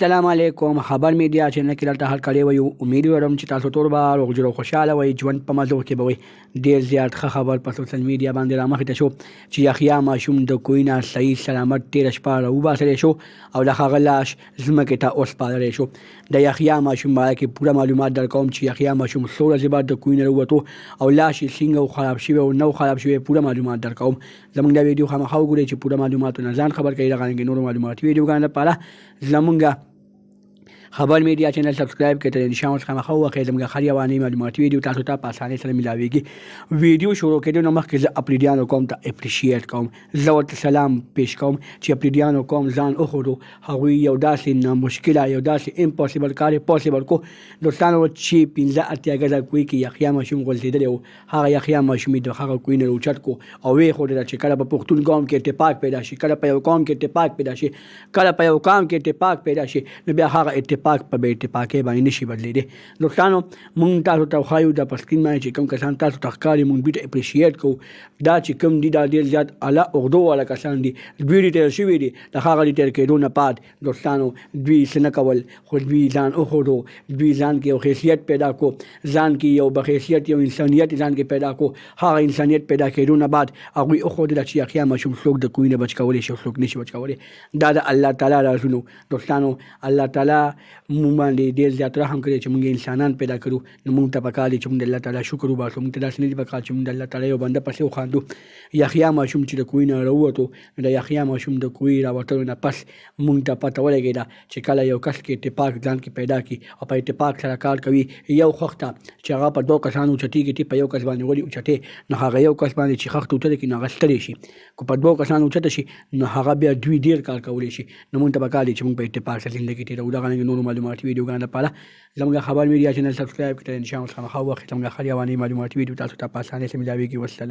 السلام علیکم. خبر میډیا چینل کې دلته هر کړی وي. امید لرم چې تاسو ټول به روغ جوړ او خوشاله وئ. ژوند په مزو کې به وي. ډېر زیات ښه خبر په سوشل میډیا باندې رامخې ته شو چې یحیی ماشوم د کوینه صحیح سلامت تېره شپه راوباسلی شو او د هغه لاش ځمکې ته وسپارلی شو. د یحیی ماشوم باره کې پوره معلومات درکوم چې یحیی ماشوم څو ورځې بعد د کوینه راووتو او لاش یې څنګه خراب شوی او نو خراب شوی. پوره معلومات درکوم. زموږ د ویډیو خامخا وګورئ چې پوره معلوماتونه ځان خبر کړئ. دغه نور معلومات ویډیوګانو لپاره زموږ خبر میډیا چینل سبسکرایب کړئ. د نشان څخه مخه واخلئ. زموږ هر یوانې معلوماتي ویډیو تاسو ته په اسانۍ سره ملاویږي. ویډیو شروع کېدو نه مخکې زه اپریډیانو قوم ته اپریشیټ کوم. زه ورته سلام پیش کوم چې اپریډیانو قوم ځان وښودو. هغوی یو داسې نامشکله یو داسې امپاسیبل کار یې پاسیبل کو دوستانو چې 15 ګزه کوی کې یحیی ماشوم غورځېدلی و. هغه یحیی ماشوم د هغه کوی نه راوچت کو او ویې ښودله چې کله په پښتون قوم کې اتفاق پیدا شي، کله په یو قوم کې اتفاق پیدا شي، کله په یو قوم کې اتفاق پیدا شي، نو بیا هغه اتفاق په بې اتفاقۍ باندې نشي بدلېدی. دوستانو موږ تاسو ته وښایو د په سکرین باندې چې کوم کسان تاسو ته ښکاري موږ دوی ته اپریشیټ کوو. دا چې کوم دي دا ډېر زیات اعلی عهدو والا کسان دي. دوی ریټیر شوي دي. د هغه ریټیر کېدو نه بعد دوستانو دوی څه نه کول خو دوی ځان وښودو. دوی ځان کې یو حیثیت پیدا کو، ځان کې یو بحیثیت یو انسانیت ځان کې پیدا کو. هغه انسانیت پیدا کېدو نه بعد هغوی وښودله چې یحیی ماشوم څوک د کوی نه بچ کولی شي او څوک نشي بچ کولی. دا د الله تعالی رازونو. دوستانو الله تعالی موږ باندې ډېر زیات رحم کړی چې موږ انسانان پیدا کړو. نو موږ ته پکار دی چې موږ د الله تعالی شکر وباسو. موږ ته داسې نه دي پکار چې موږ د الله تعالی یو بنده پسې وخاندو. یحیی ماشوم چې د کوی نه راووتو، د یحیی ماشوم د کوی راوتلو نه پس موږ ته پته ولګېده چې کله یو کس کې اتفاق ځان کې پیدا کړي او په اتفاق سره کار کوي. یو خښ ته چې هغه په 2 کسانو اوچتېږي ته په یو کس باندې ولې اوچتې، نو هغه یو کس باندې چې خښ ته اوچته کړي نو هغه ستړی شي. که په 2 کسانو اوچته شي نو هغه بیا دوی ډېر کار کولی شي. نو موږ ته پکار دی چې موږ په اتفاق سره زندګي تېروو. دغه نور معلوماتي ویډیوګانو لپاره زموږ خبر میډیا چینل سبسکرایب کړئ. انشاءالله خامخا وخت زموږ هر یوانې معلوماتي ویډیو تاسو ته په اسانۍ سره ملاویږي. والسلام.